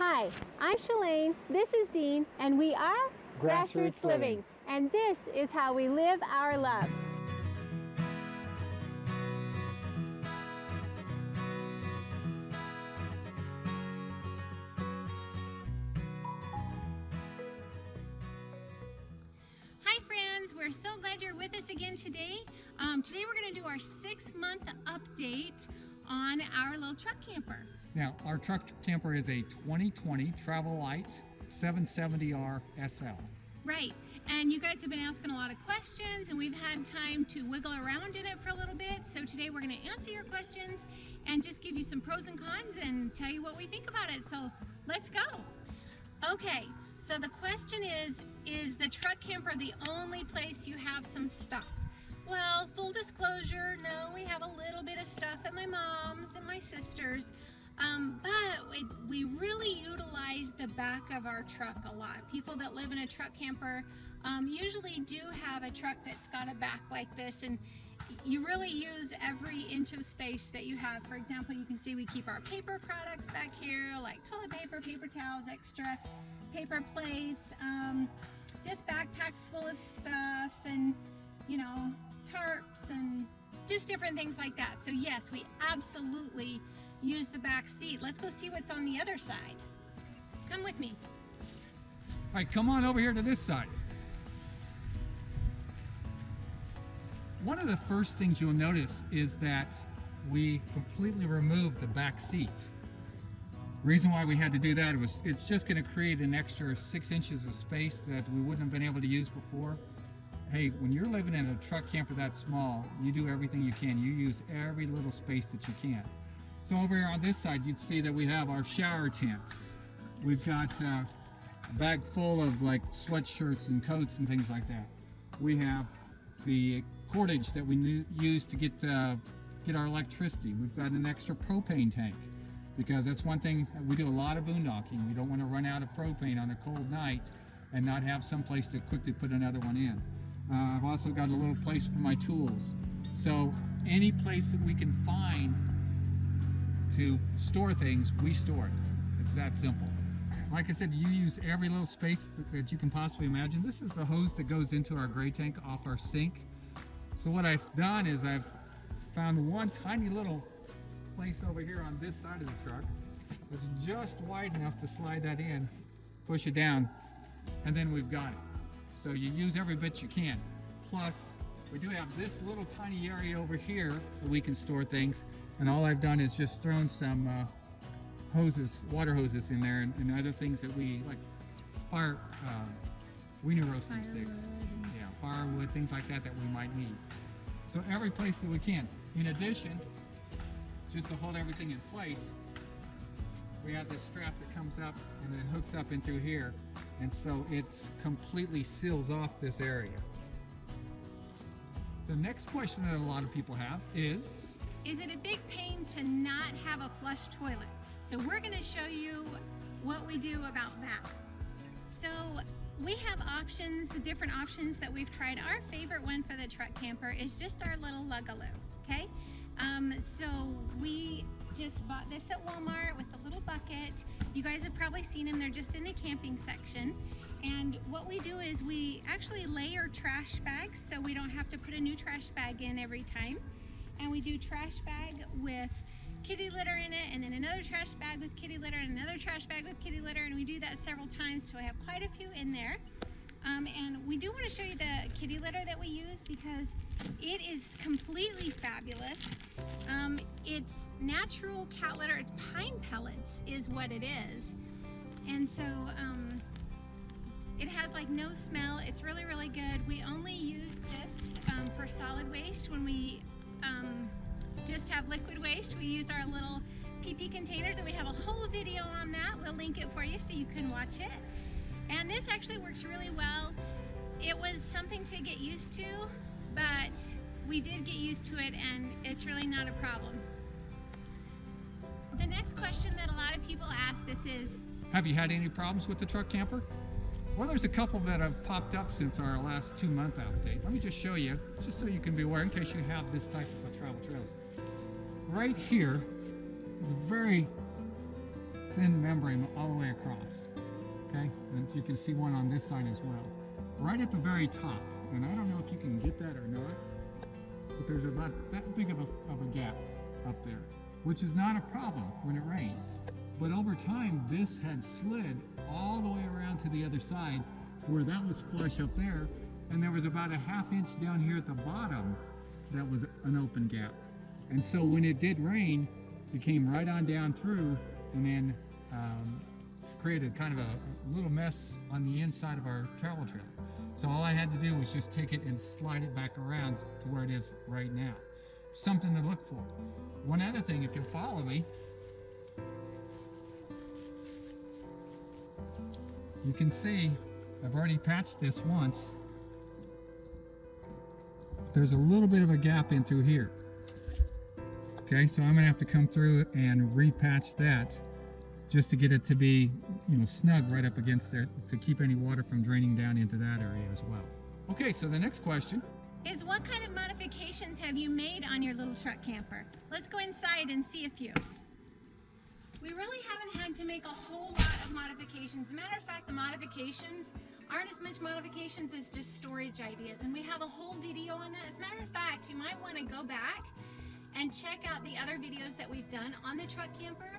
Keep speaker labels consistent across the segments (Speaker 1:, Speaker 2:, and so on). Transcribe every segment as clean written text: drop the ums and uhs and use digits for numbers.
Speaker 1: Hi, I'm Shalane, this is Dean, and we are
Speaker 2: Grassroots Living.
Speaker 1: And this is how we live our love.
Speaker 3: Hi friends, we're so glad you're with us again today. Today we're going to do our 6-month update on our little truck camper.
Speaker 2: Now, our truck camper is a 2020 Travel Lite 770R SL.
Speaker 3: Right, and you guys have been asking a lot of questions and we've had time to wiggle around in it for a little bit. So today we're going to answer your questions and just give you some pros and cons and tell you what we think about it. So let's go. Okay, so the question is the truck camper the only place you have some stuff? Well, full disclosure, no, we have a little bit of stuff at my mom's and my sister's. But we really utilize the back of our truck a lot. People that live in a truck camper usually do have a truck that's got a back like this, and you really use every inch of space that you have. For example, you can see we keep our paper products back here, like toilet paper, paper towels, extra paper plates, just backpacks full of stuff, and you know, tarps and just different things like that. So yes, we absolutely use the back seat. Let's go see what's on the other side. Come with me.
Speaker 2: All right, come on over here to this side. One of the first things you'll notice is that we completely removed the back seat. The reason why we had to do that was it's just going to create an extra 6 inches of space that we wouldn't have been able to use before. Hey, when you're living in a truck camper that small, you do everything you can. You use every little space that you can. So over here on this side, you'd see that we have our shower tent. We've got a bag full of like sweatshirts and coats and things like that. We have the cordage that we use to get our electricity. We've got an extra propane tank because that's one thing. We do a lot of boondocking. We don't want to run out of propane on a cold night and not have some place to quickly put another one in. I've also got a little place for my tools. So any place that we can find to store things, we store it. It's that simple. Like I said, you use every little space that you can possibly imagine. This is the hose that goes into our gray tank off our sink. So what I've done is I've found one tiny little place over here on this side of the truck that's just wide enough to slide that in, push it down, and then we've got it. So you use every bit you can. Plus, we do have this little tiny area over here that we can store things. And all I've done is just thrown some hoses, water hoses in there, and other things that we like, wiener roasting sticks, yeah, firewood, things like that we might need. So every place that we can. In addition, just to hold everything in place, we have this strap that comes up and then hooks up in through here, and so it completely seals off this area. The next question that a lot of people have is
Speaker 3: it a big pain to not have a flush toilet? So we're going to show you what we do about that. So we have options, the different options that we've tried. Our favorite one for the truck camper is just our little Lug-a-loo, okay? So we just bought this at Walmart with a little bucket. You guys have probably seen them, they're just in the camping section. And what we do is we actually layer trash bags so we don't have to put a new trash bag in every time. And we do trash bag with kitty litter in it, and then another trash bag with kitty litter, and another trash bag with kitty litter, and we do that several times so I have quite a few in there. And we do want to show you the kitty litter that we use because it is completely fabulous. It's natural cat litter, it's pine pellets is what it is. And so it has like no smell, it's really, really good. We only use this for solid waste. When we just have liquid waste, we use our little PP containers, and we have a whole video on that. We'll link it for you so you can watch it. And this actually works really well. It was something to get used to, but we did get used to it and it's really not a problem. The next question that a lot of people ask us is,
Speaker 2: have you had any problems with the truck camper? Well, there's a couple that have popped up since our last 2-month update. Let me just show you, just so you can be aware in case you have this type of a travel trailer. Right here is a very thin membrane all the way across. Okay, and you can see one on this side as well. Right at the very top, and I don't know if you can get that or not, but there's about that big of a gap up there, which is not a problem when it rains. But over time, this had slid all the way around to the other side to where that was flush up there, and there was about a ½ inch down here at the bottom that was an open gap. And so when it did rain, it came right on down through and then created kind of a little mess on the inside of our travel trailer. So all I had to do was just take it and slide it back around to where it is right now. Something to look for. One other thing, if you'll follow me, you can see I've already patched this once. There's a little bit of a gap in through here. Okay, so I'm gonna have to come through and repatch that just to get it to be, snug right up against there to keep any water from draining down into that area as well. Okay, so the next question
Speaker 3: is, what kind of modifications have you made on your little truck camper? Let's go inside and see a few. We really haven't had to make a whole lot of modifications. As a matter of fact, the modifications aren't as much modifications as just storage ideas, and we have a whole video on that. As a matter of fact, you might want to go back and check out the other videos that we've done on the truck camper,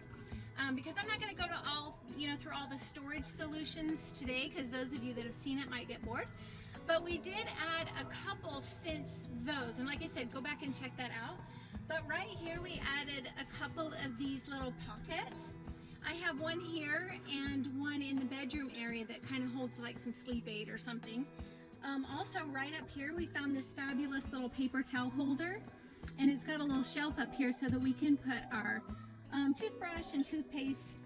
Speaker 3: because I'm not going to go to all, through all the storage solutions today, because those of you that have seen it might get bored. But we did add a couple since those, and like I said, go back and check that out. But right here we added a couple of these little pockets. I have one here and one in the bedroom area that kind of holds like some sleep aid or something. Also right up here we found this fabulous little paper towel holder, and it's got a little shelf up here so that we can put our toothbrush and toothpaste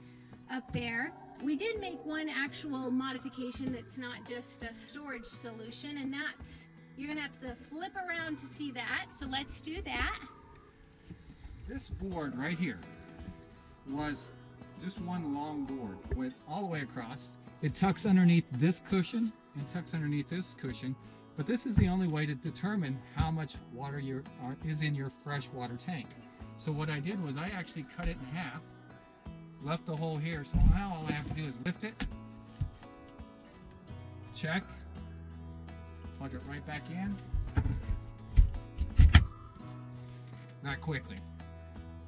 Speaker 3: up there. We did make one actual modification that's not just a storage solution, and that's, you're gonna have to flip around to see that, so let's do that.
Speaker 2: This board right here was just one long board, went all the way across. It tucks underneath this cushion and tucks underneath this cushion, but this is the only way to determine how much water is in your freshwater tank. So what I did was I actually cut it in half, left the hole here, so now all I have to do is lift it, check, plug it right back in, not quickly.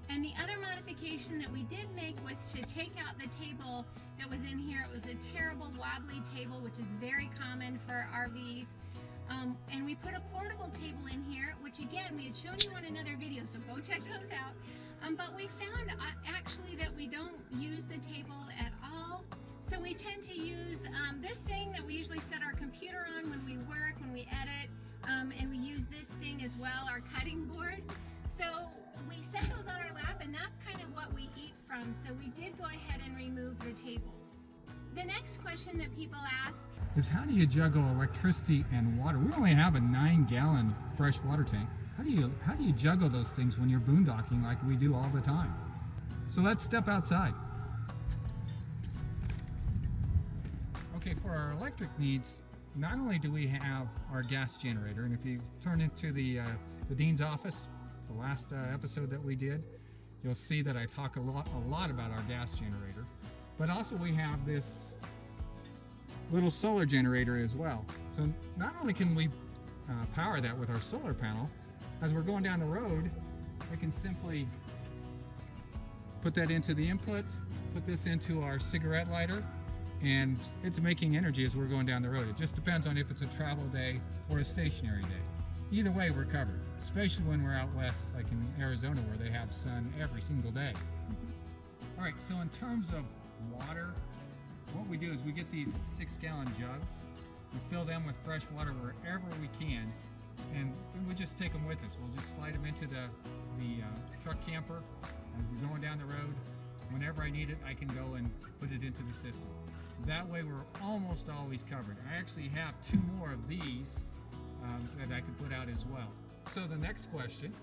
Speaker 3: And the other modification that we did make was to take out the table that was in here. It was a terrible wobbly table, which is very common for RVs. And we put a portable table in here, which again, we had shown you on another video, so go check those out. But we found actually that we don't use the table at all. So we tend to use this thing that we usually set our computer on when we work, when we edit, and we use this thing as well, our cutting board. So we set those on our lap, and that's kind of what we eat from. So we did go ahead and remove the table. The next question that people ask
Speaker 2: is, how do you juggle electricity and water? We only have a 9-gallon fresh water tank. How do you juggle those things when you're boondocking like we do all the time? So let's step outside. Okay, for our electric needs, not only do we have our gas generator, and if you turn into the dean's office, the last episode that we did, you'll see that I talk a lot about our gas generator. But also we have this little solar generator as well. So not only can we power that with our solar panel, as we're going down the road, we can simply put that into the input, put this into our cigarette lighter, and it's making energy as we're going down the road. It just depends on if it's a travel day or a stationary day. Either way, we're covered, especially when we're out west, like in Arizona, where they have sun every single day. All right, so in terms of water, what we do is we get these 6-gallon jugs, we fill them with fresh water wherever we can, and we just take them with us. We'll just slide them into the truck camper as we're going down the road. Whenever I need it, I can go and put it into the system. That way we're almost always covered. I actually have 2 more of these that I could put out as well. So the next question,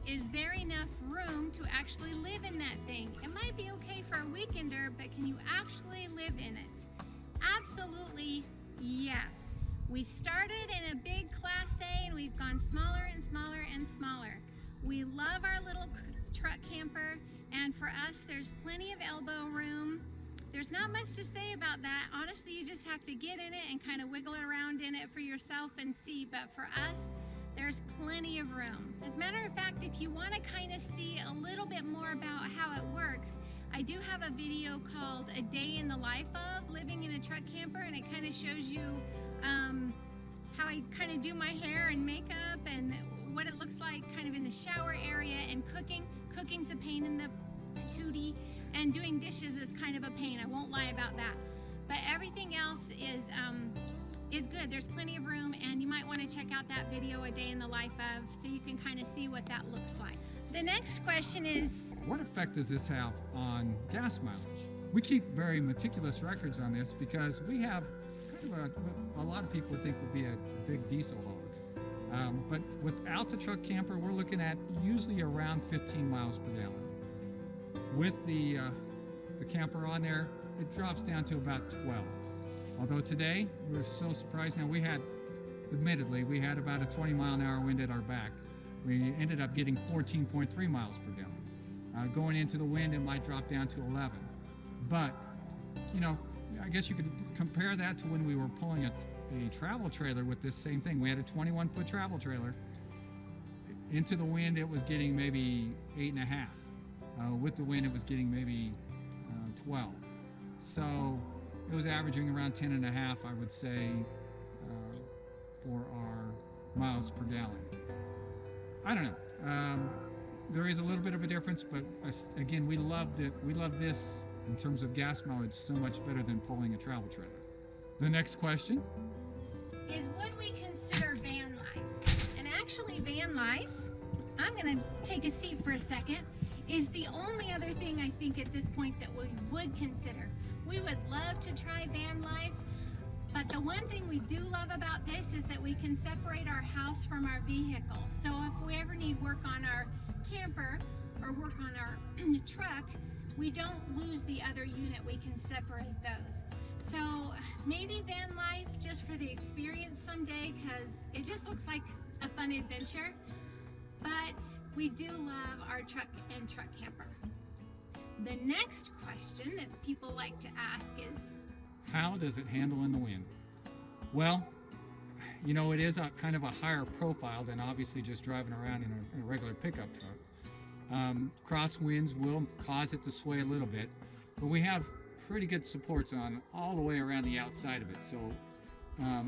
Speaker 3: is there enough room to actually live in that thing? It might be okay for a weekender, but can you actually live in it? Absolutely yes. We started in a big Class A and we've gone smaller and smaller and smaller. We love our little truck camper, And for us, there's plenty of elbow room. There's not much to say about that. Honestly, you just have to get in it and kind of wiggle around in it for yourself and see. But for us, there's plenty of room. As a matter of fact, if you want to kind of see a little bit more about how it works, I do have a video called A Day in the Life of Living in a Truck Camper, and it kind of shows you how I kind of do my hair and makeup and what it looks like kind of in the shower area, and cooking. Cooking's a pain in the patootie, and doing dishes is kind of a pain. I won't lie about that. But everything else is good. There's plenty of room, and you might want to check out that video, A Day in the Life of, so you can kind of see what that looks like. The next question is,
Speaker 2: what effect does this have on gas mileage? We keep very meticulous records on this because we have kind of a lot of people think would be a big diesel hog. But without the truck camper, we're looking at usually around 15 miles per gallon. With the camper on there, it drops down to about 12. Although today, we're so surprised. Now admittedly, we had about a 20-mile-an-hour wind at our back. We ended up getting 14.3 miles per gallon. Going into the wind, it might drop down to 11. But, you know, I guess you could compare that to when we were pulling a travel trailer with this same thing. We had a 21-foot travel trailer. Into the wind, it was getting maybe 8.5. With the wind, it was getting maybe 12. So it was averaging around 10.5, I would say, for our miles per gallon. I don't know. There is a little bit of a difference, but again, we loved it. We love this in terms of gas mileage so much better than pulling a travel trailer. The next question
Speaker 3: is, would we consider van life? And actually, van life, I'm going to take a seat for a second, is the only other thing I think at this point that we would consider. We would love to try van life, but the one thing we do love about this is that we can separate our house from our vehicle. So if we ever need work on our camper or work on our truck, we don't lose the other unit. We can separate those. So maybe van life just for the experience someday, because it just looks like a fun adventure. But we do love our truck and truck camper. The next question that people like to ask is,
Speaker 2: how does it handle in the wind? Well, you know, it is a kind of a higher profile than obviously just driving around in a regular pickup truck. Crosswinds will cause it to sway a little bit, but we have pretty good supports on all the way around the outside of it. So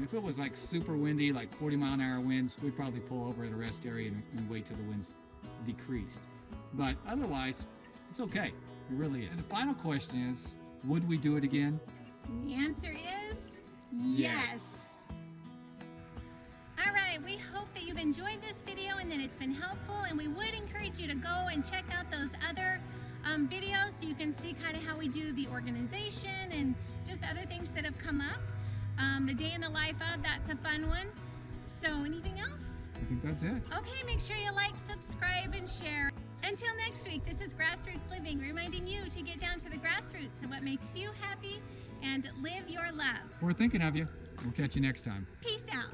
Speaker 2: if it was like super windy, like 40-mile-an-hour winds, we'd probably pull over at a rest area and wait till the winds decreased. But otherwise, it's okay. It really is. And the final question is, would we do it again?
Speaker 3: The answer is yes. All right, we hope that you've enjoyed this video and that it's been helpful, and we would encourage you to go and check out those other videos so you can see kind of how we do the organization and just other things that have come up. The Day in the Life of, that's a fun one. So anything else?
Speaker 2: I think that's it.
Speaker 3: Okay, make sure you like, subscribe, and share. Until next week, this is Grassroots Living, reminding you to get down to the grassroots of what makes you happy and live your love.
Speaker 2: We're thinking of you. We'll catch you next time.
Speaker 3: Peace out.